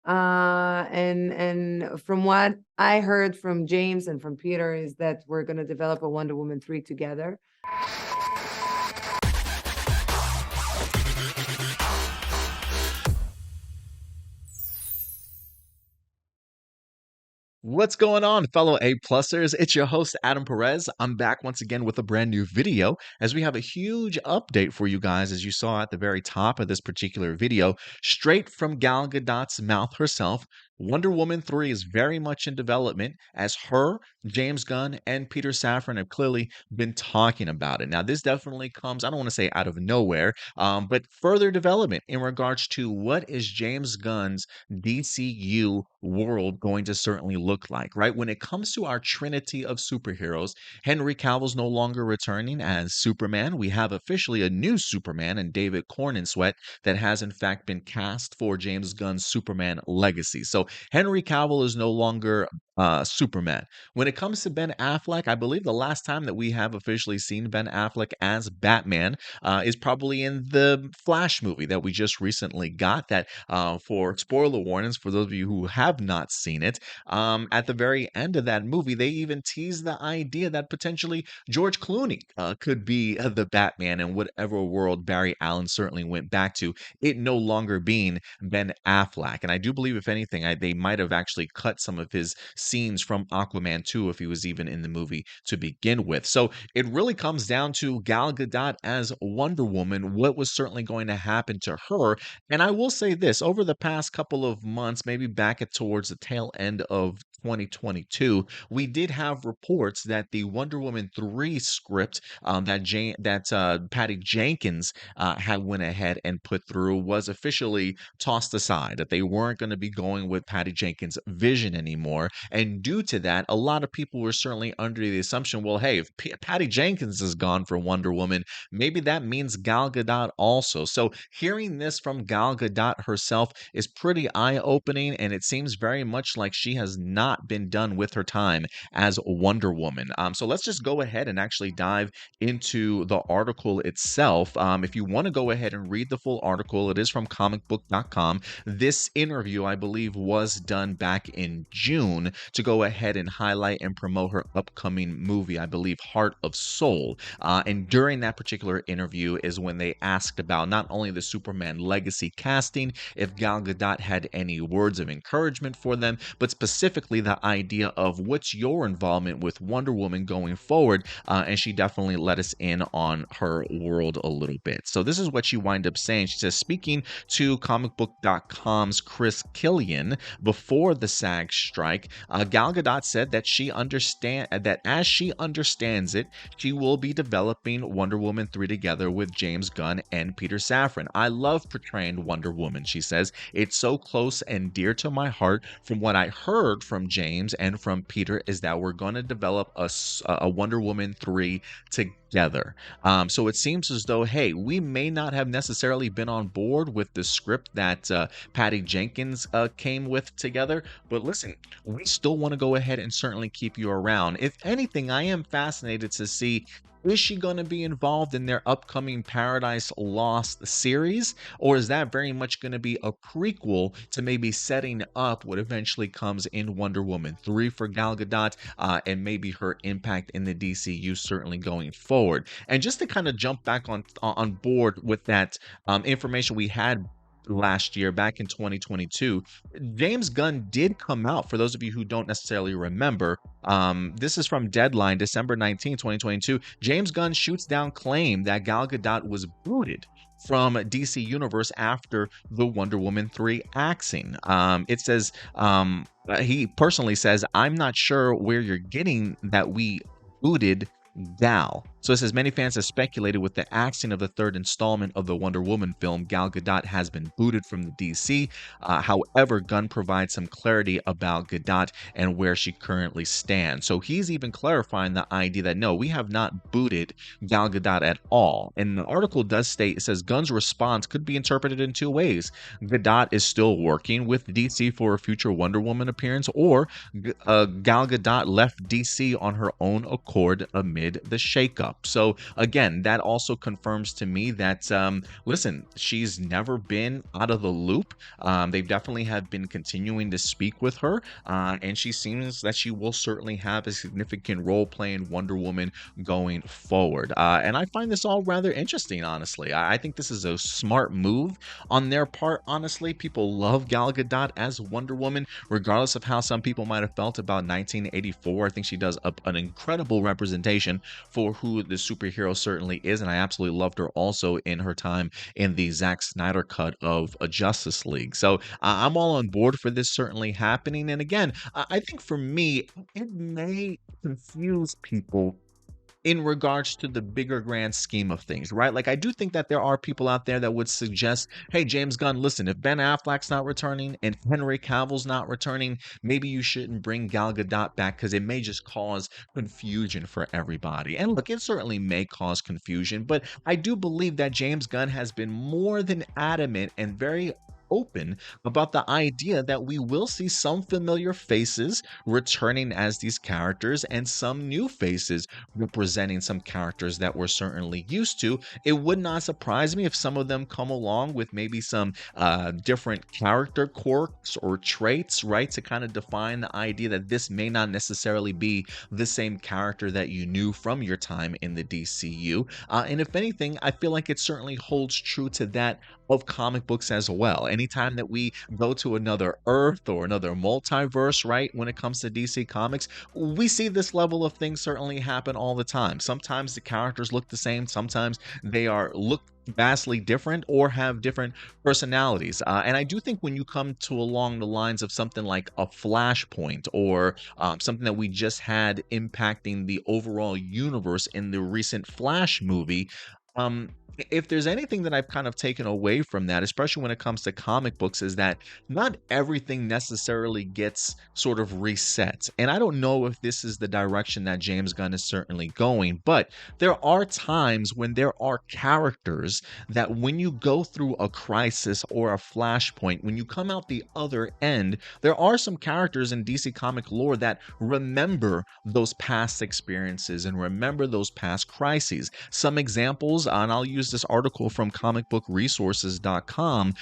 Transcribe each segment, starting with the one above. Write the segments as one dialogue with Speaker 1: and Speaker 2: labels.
Speaker 1: And from what I heard from James and from Peter is that we're going to develop a Wonder Woman 3 together.
Speaker 2: What's going on, fellow A-Plusers? It's your host, Adam Perez. I'm back once again with a brand new video as we have a huge update for you guys, as you saw at the very top of this particular video, straight from Gal Gadot's mouth herself. Wonder Woman 3 is very much in development as her, James Gunn, and Peter Safran have clearly been talking about it. Now, this definitely comes, I don't want to say out of nowhere, but further development in regards to what is James Gunn's DCU world going to certainly look like, right? When it comes to our trinity of superheroes, Henry Cavill's no longer returning as Superman. We have officially a new Superman in David Cornsweet that has in fact been cast for James Gunn's Superman legacy. So Henry Cavill is no longer Superman. When it comes to Ben Affleck, I believe the last time that we have officially seen Ben Affleck as Batman is probably in the Flash movie that we just recently got. That for spoiler warnings for those of you who have not seen it, at the very end of that movie, they even teased the idea that potentially George Clooney could be the Batman in whatever world Barry Allen certainly went back to. It no longer being Ben Affleck, and I do believe, if anything, they might have actually cut some of his scenes from Aquaman 2 if he was even in the movie to begin with. So it really comes down to Gal Gadot as Wonder Woman, what was certainly going to happen to her. And I will say this, over the past couple of months, maybe back at towards the tail end of 2022, we did have reports that the Wonder Woman 3 script that Patty Jenkins had went ahead and put through was officially tossed aside, that they weren't going to be going with Patty Jenkins' vision anymore. And due to that, a lot of people were certainly under the assumption, well, hey, if Patty Jenkins is gone for Wonder Woman, maybe that means Gal Gadot also. So hearing this from Gal Gadot herself is pretty eye-opening, and it seems very much like she has not been done with her time as Wonder Woman. So let's just go ahead and actually dive into the article itself. If you want to go ahead and read the full article, it is from comicbook.com. This interview, I believe, was done back in June to go ahead and highlight and promote her upcoming movie, I believe, Heart of Soul. And during that particular interview is when they asked about not only the Superman legacy casting, if Gal Gadot had any words of encouragement for them, but specifically the idea of what's your involvement with Wonder Woman going forward. And she definitely let us in on her world a little bit. So this is what she wind up saying. She says, speaking to comicbook.com's Chris Killian before the SAG strike, Gal Gadot said that as she understands it, she will be developing Wonder Woman 3 together with James Gunn and Peter Safran. I love portraying Wonder Woman, she says. It's so close and dear to my heart. From what I heard from James and from Peter is that we're going to develop a Wonder Woman 3 together. So it seems as though, hey, we may not have necessarily been on board with the script that Patty Jenkins came with together, but listen, we still want to go ahead and certainly keep you around. If anything, I am fascinated to see, is she going to be involved in their upcoming Paradise Lost series? Or is that very much going to be a prequel to maybe setting up what eventually comes in Wonder Woman 3 for Gal Gadot, and maybe her impact in the DCU certainly going forward? And just to kind of jump back on board with that information we had last year, back in 2022, James Gunn did come out. For those of you who don't necessarily remember, this is from Deadline, December 19, 2022. James Gunn shoots down claim that Gal Gadot was booted from DC Universe after the Wonder Woman 3 axing. It says, he personally says, I'm not sure where you're getting that we booted Gal. So it says, many fans have speculated with the axing of the third installment of the Wonder Woman film, Gal Gadot has been booted from the DC. However, Gunn provides some clarity about Gadot and where she currently stands. So he's even clarifying the idea that no, we have not booted Gal Gadot at all. And the article does state, it says, Gunn's response could be interpreted in two ways. Gadot is still working with DC for a future Wonder Woman appearance, or Gal Gadot left DC on her own accord amid the shakeup. up. So again, that also confirms to me that listen, she's never been out of the loop. They definitely have been continuing to speak with her, and she seems that she will certainly have a significant role playing Wonder Woman going forward. And I find this all rather interesting, honestly. I think this is a smart move on their part. Honestly, people love Gal Gadot as Wonder Woman, regardless of how some people might have felt about 1984. I think she does an incredible representation for who the superhero certainly is, and I absolutely loved her also in her time in the Zack Snyder cut of a Justice League. So I'm all on board for this certainly happening. And again, I think for me, it may confuse people in regards to the bigger grand scheme of things, right? Like, I do think that there are people out there that would suggest, hey, James Gunn, listen, if Ben Affleck's not returning and Henry Cavill's not returning, maybe you shouldn't bring Gal Gadot back because it may just cause confusion for everybody. And look, it certainly may cause confusion, but I do believe that James Gunn has been more than adamant and very open about the idea that we will see some familiar faces returning as these characters and some new faces representing some characters that we're certainly used to. It would not surprise me if some of them come along with maybe some different character quirks or traits, right, to kind of define the idea that this may not necessarily be the same character that you knew from your time in the DCU. And if anything, I feel like it certainly holds true to that of comic books as well. Anytime that we go to another Earth or another multiverse, right, when it comes to DC Comics, we see this level of things certainly happen all the time. Sometimes the characters look the same, sometimes they look vastly different or have different personalities. And I do think when you come to along the lines of something like a Flashpoint or something that we just had impacting the overall universe in the recent Flash movie, if there's anything that I've kind of taken away from that, especially when it comes to comic books, is that not everything necessarily gets sort of reset. And I don't know if this is the direction that James Gunn is certainly going, but there are times when there are characters that when you go through a crisis or a flashpoint, when you come out the other end, there are some characters in DC comic lore that remember those past experiences and remember those past crises. Some examples, and I'll use this article from comicbookresources.com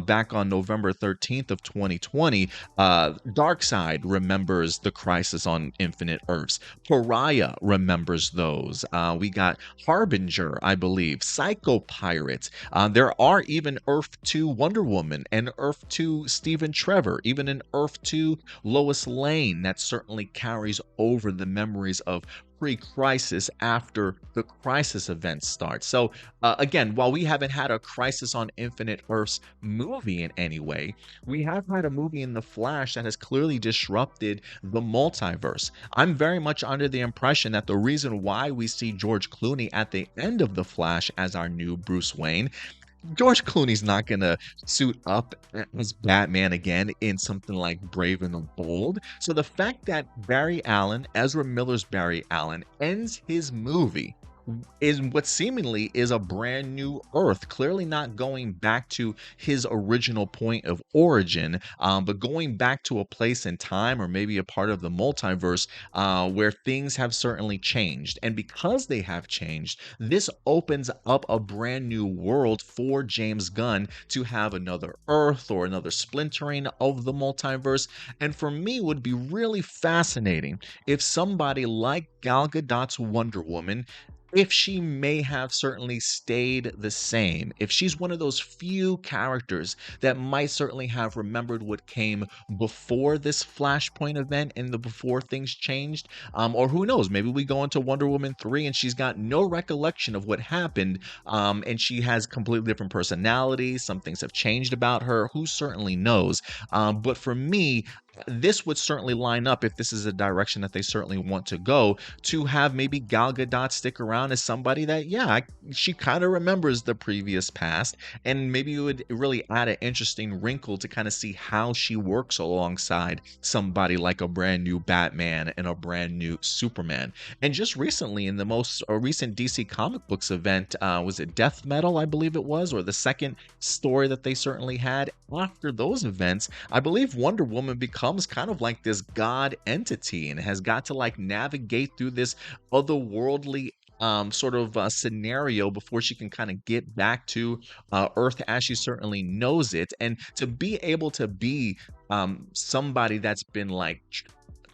Speaker 2: back on November 13th of 2020. Darkseid remembers the Crisis on Infinite Earths. Pariah remembers those. We got Harbinger, I believe, Psycho Pirate. There are even Earth 2 Wonder Woman and Earth 2 Stephen Trevor, even an Earth 2 Lois Lane that certainly carries over the memories of pre-crisis after the crisis event starts. So again, while we haven't had a Crisis on Infinite Earths movie in any way, we have had a movie in The Flash that has clearly disrupted the multiverse. I'm very much under the impression that the reason why we see George Clooney at the end of The Flash as our new Bruce Wayne, George Clooney's not going to suit up as Batman again in something like Brave and the Bold. So the fact that Barry Allen, Ezra Miller's Barry Allen, ends his movie is what seemingly is a brand new Earth, clearly not going back to his original point of origin, but going back to a place in time or maybe a part of the multiverse where things have certainly changed. And because they have changed, this opens up a brand new world for James Gunn to have another Earth or another splintering of the multiverse. And for me, it would be really fascinating if somebody like Gal Gadot's Wonder Woman, if she may have certainly stayed the same, if she's one of those few characters that might certainly have remembered what came before this Flashpoint event and the before things changed, or who knows, maybe we go into Wonder Woman 3 and she's got no recollection of what happened, and she has completely different personality, some things have changed about her, who certainly knows. But for me, this would certainly line up, if this is a direction that they certainly want to go, to have maybe Gal Gadot stick around as somebody that, she kind of remembers the previous past, and maybe it would really add an interesting wrinkle to kind of see how she works alongside somebody like a brand new Batman and a brand new Superman. And just recently, in the most recent DC comic books event, was it Death Metal, I believe it was, or the second story that they certainly had after those events, I believe Wonder Woman becomes kind of like this god entity and has got to like navigate through this otherworldly sort of scenario before she can kind of get back to Earth as she certainly knows it, and to be able to be somebody that's been like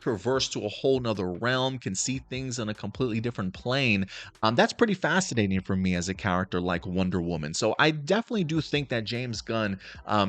Speaker 2: traverse to a whole nother realm, can see things on a completely different plane. That's pretty fascinating for me as a character like Wonder Woman. So I definitely do think that James Gunn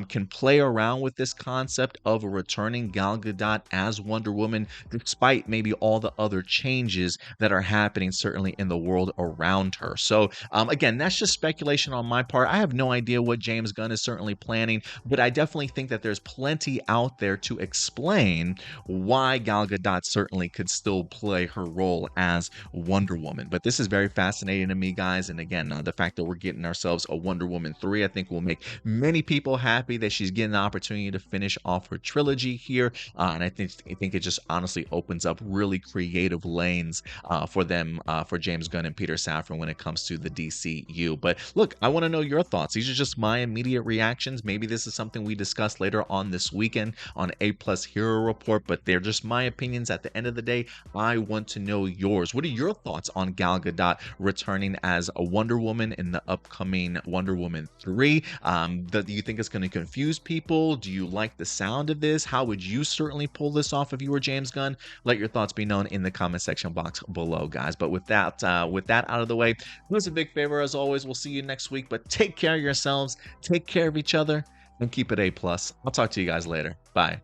Speaker 2: can play around with this concept of a returning Gal Gadot as Wonder Woman, despite maybe all the other changes that are happening, certainly in the world around her. So again, that's just speculation on my part. I have no idea what James Gunn is certainly planning, but I definitely think that there's plenty out there to explain why Gal Gadot certainly could still play her role as Wonder Woman. But this is very fascinating to me, guys. And again, the fact that we're getting ourselves a Wonder Woman 3, I think will make many people happy that she's getting the opportunity to finish off her trilogy here. And I think it just honestly opens up really creative lanes for them, for James Gunn and Peter Safran when it comes to the DCU. But look, I want to know your thoughts. These are just my immediate reactions. Maybe this is something we discuss later on this weekend on APlus Hero Report, but they're just my opinions. At the end of the day, I want to know yours. What are your thoughts on Gal Gadot returning as a Wonder Woman in the upcoming Wonder Woman 3? Do you think it's going to confuse people? Do you like the sound of this? How would you certainly pull this off if you were James Gunn? Let your thoughts be known in the comment section box below, guys. But with that out of the way, do us a big favor as always. We'll see you next week, but take care of yourselves, take care of each other, and keep it A+. I'll talk to you guys later. Bye.